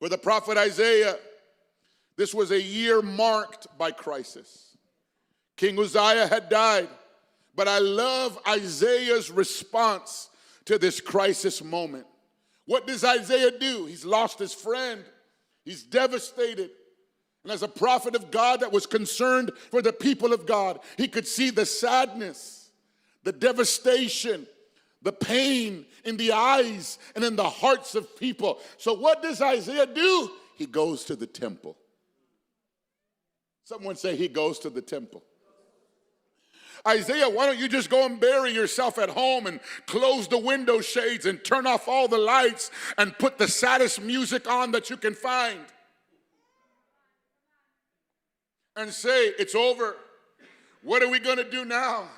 For the prophet Isaiah, this was a year marked by crisis. King Uzziah had died, but I love Isaiah's response to this crisis moment. What does Isaiah do? He's lost his friend. He's devastated. And as a prophet of God that was concerned for the people of God, he could see the sadness, the devastation, the pain in the eyes and in the hearts of people. So what does Isaiah do? He goes to the temple. Someone say he goes to the temple. Isaiah, why don't you just go and bury yourself at home and close the window shades and turn off all the lights and put the saddest music on that you can find? And say, it's over. What are we going to do now?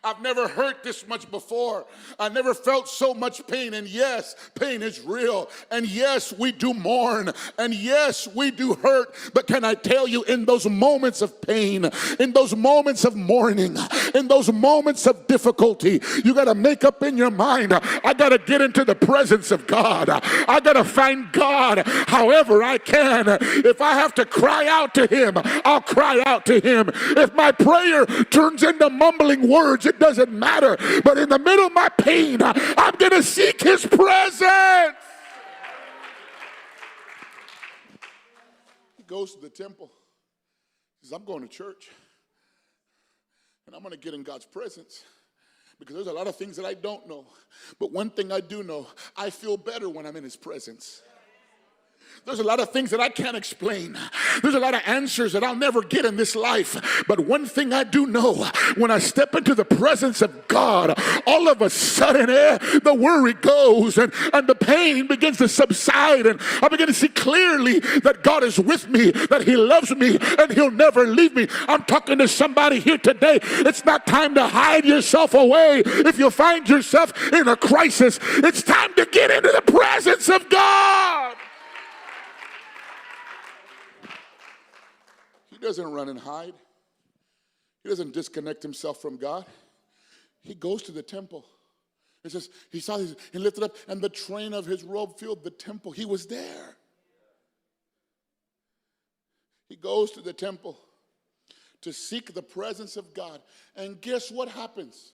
I've never hurt this much before. I never felt so much pain. And yes, pain is real. And yes, we do mourn. And yes, we do hurt. But can I tell you, in those moments of pain, in those moments of mourning, in those moments of difficulty, you got to make up in your mind, I got to get into the presence of God. I got to find God however I can. If I have to cry out to him, I'll cry out to him. If my prayer turns into mumbling words, it doesn't matter. But in the middle of my pain, I'm going to seek his presence. He goes to the temple. He says, I'm going to church. And I'm going to get in God's presence. Because there's a lot of things that I don't know. But one thing I do know, I feel better when I'm in his presence. There's a lot of things that I can't explain. There's a lot of answers that I'll never get in this life. But one thing I do know, when I step into the presence of God, all of a sudden the worry goes and the pain begins to subside. And I begin to see clearly that God is with me, that he loves me, and he'll never leave me. I'm talking to somebody here today. It's not time to hide yourself away. If you find yourself in a crisis, it's time to get into the presence of God. He doesn't run and hide. He doesn't disconnect himself from God. He goes to the temple. It says he saw his, he lifted up, and the train of his robe filled the temple. He was there. He goes to the temple to seek the presence of God. And guess what happens?